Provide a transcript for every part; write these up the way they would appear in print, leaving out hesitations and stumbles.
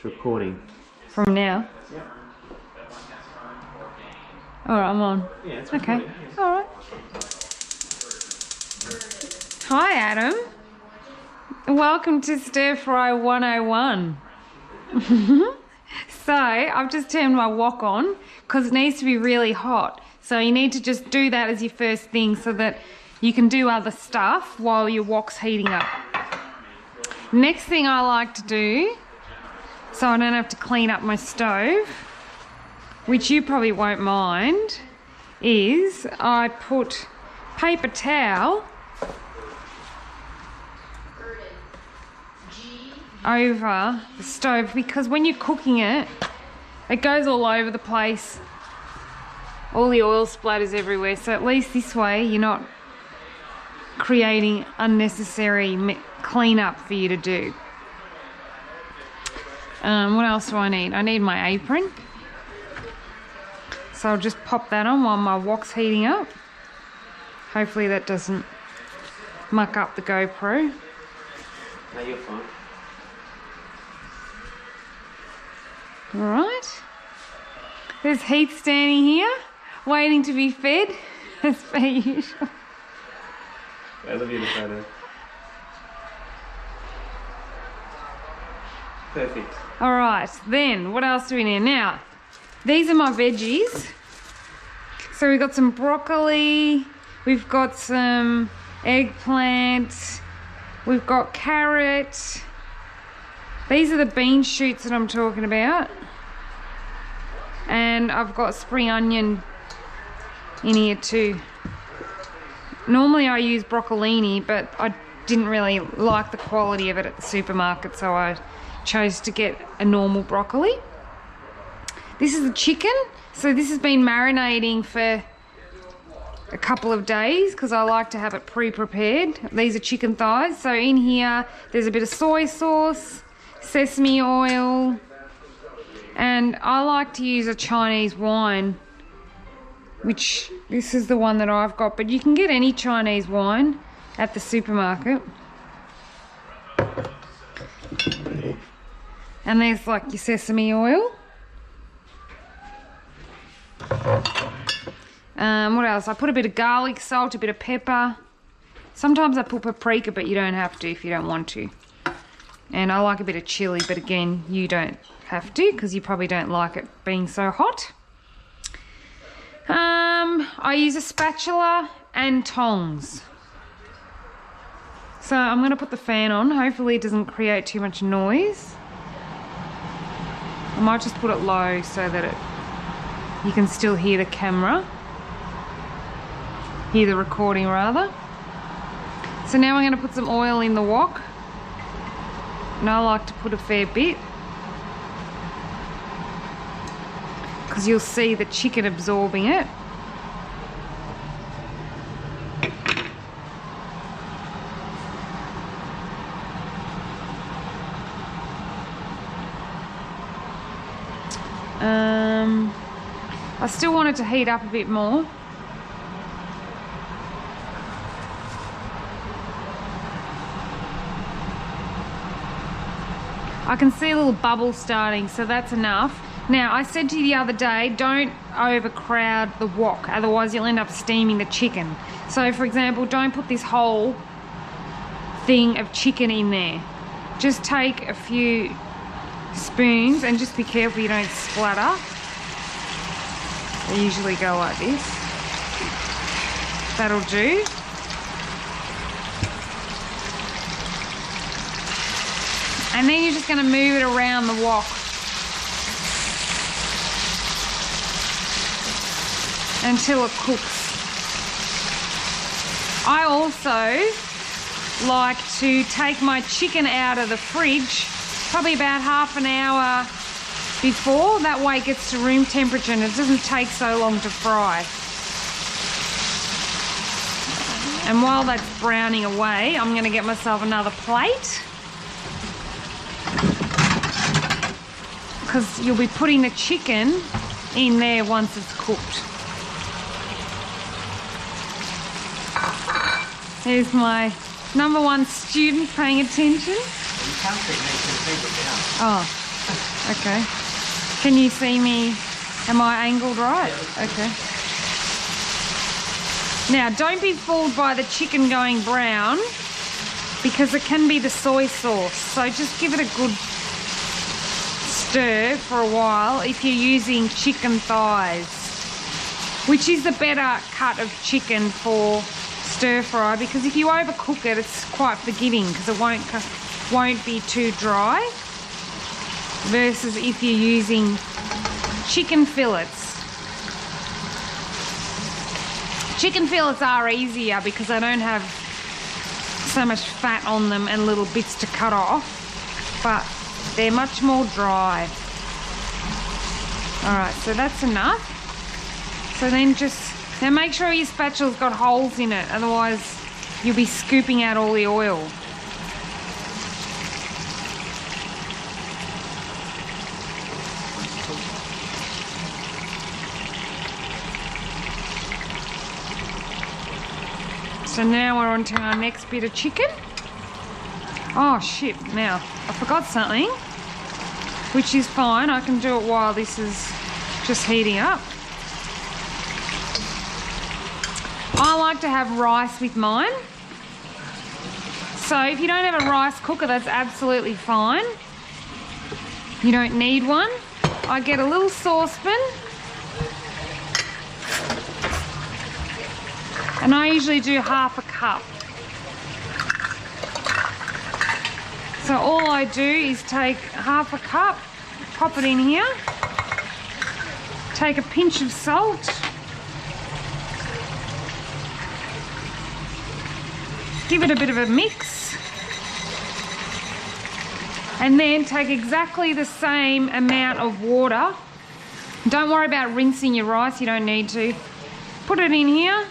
It's recording. From now? Yeah. Alright, I'm on. Yeah, it's okay. recording. Yeah. Alright. Hi, Adam. Welcome to Stir Fry 101. So, I've just turned my wok on because it needs to be really hot. So you need to just do that as your first thing so that you can do other stuff while your wok's heating up. Next thing I like to do, so I don't have to clean up my stove, which you probably won't mind, is I put paper towel over the stove, because when you're cooking it, it goes all over the place. All the oil splatters everywhere, so at least this way you're not creating unnecessary cleanup for you to do. What else do I need? I need my apron. So I'll just pop that on while my wok's heating up. Hopefully that doesn't muck up the GoPro. No, you're fine. Alright. There's Heath standing here, waiting to be fed, as per usual. I love you in the photo. Perfect. Alright, then what else do we need? Now, these are my veggies. So we've got some broccoli, we've got some eggplant, we've got carrot. These are the bean shoots that I'm talking about. And I've got spring onion in here too. Normally I use broccolini, but I didn't really like the quality of it at the supermarket, so I chose to get a normal broccoli. This is the chicken. So this has been marinating for a couple of days because I like to have it pre-prepared. These are chicken thighs. So in here there's a bit of soy sauce, sesame oil, and I like to use a Chinese wine, which this is the one that I've got, but you can get any Chinese wine at the supermarket. And there's like your sesame oil. What else? I put a bit of garlic salt, a bit of pepper. Sometimes I put paprika, but you don't have to if you don't want to. And I like a bit of chili, but again, you don't have to because you probably don't like it being so hot. I use a spatula and tongs. So I'm going to put the fan on. Hopefully it doesn't create too much noise. I might just put it low so that you can still hear the camera. Hear the recording rather. So now I'm going to put some oil in the wok. And I like to put a fair bit, because you'll see the chicken absorbing it. I still want it to heat up a bit more. I can see a little bubble starting, so that's enough. Now, I said to you the other day, don't overcrowd the wok, otherwise you'll end up steaming the chicken. So, for example, don't put this whole thing of chicken in there. Just take a few spoons and just be careful you don't splatter. They usually go like this. That'll do. And then you're just going to move it around the wok. Until it cooks. I also like to take my chicken out of the fridge probably about half an hour before. That way it gets to room temperature and it doesn't take so long to fry. And while that's browning away, I'm going to get myself another plate, because you'll be putting the chicken in there once it's cooked. There's my #1 student paying attention. You can't keep making people down. Oh. Okay. Can you see me? Am I angled right? Okay. Now, don't be fooled by the chicken going brown because it can be the soy sauce. So just give it a good stir for a while if you're using chicken thighs, which is the better cut of chicken for stir fry, because if you overcook it, it's quite forgiving because it won't be too dry, versus if you're using chicken fillets. Chicken fillets are easier because they don't have so much fat on them and little bits to cut off, but they're much more dry. Alright, so that's enough. So then now make sure your spatula's got holes in it, otherwise you'll be scooping out all the oil. So now we're on to our next bit of chicken. Oh shit, now I forgot something, which is fine. I can do it while this is just heating up. I like to have rice with mine. So if you don't have a rice cooker, that's absolutely fine. You don't need one. I get a little saucepan, and I usually do half a cup. So all I do is take half a cup, pop it in here, take a pinch of salt, give it a bit of a mix, and then take exactly the same amount of water. Don't worry about rinsing your rice, you don't need to. Put it in here,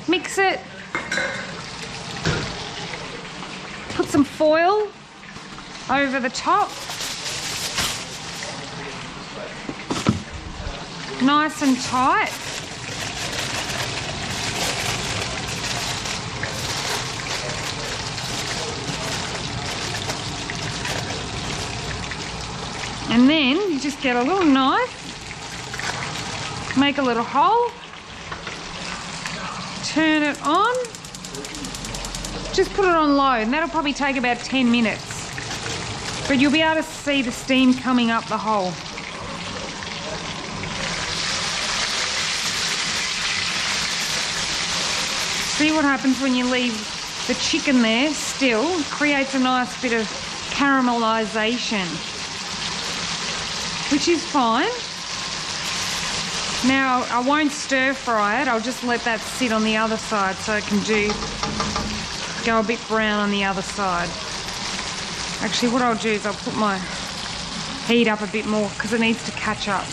mix it, put some foil over the top, nice and tight. And then you just get a little knife, make a little hole, turn it on, just put it on low, and that'll probably take about 10 minutes. But you'll be able to see the steam coming up the hole. See what happens when you leave the chicken there still? It creates a nice bit of caramelisation, which is fine. Now I won't stir fry it, I'll just let that sit on the other side so it can go a bit brown on the other side. Actually, what I'll do is I'll put my heat up a bit more because it needs to catch up.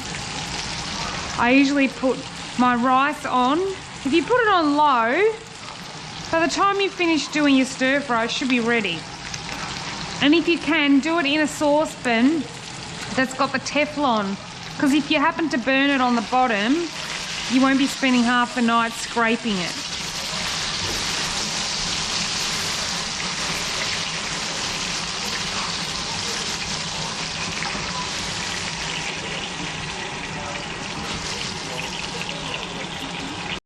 I usually put my rice on. If you put it on low, by the time you finish doing your stir fry, it should be ready. And if you can, do it in a saucepan that's got the Teflon, because if you happen to burn it on the bottom, you won't be spending half the night scraping it.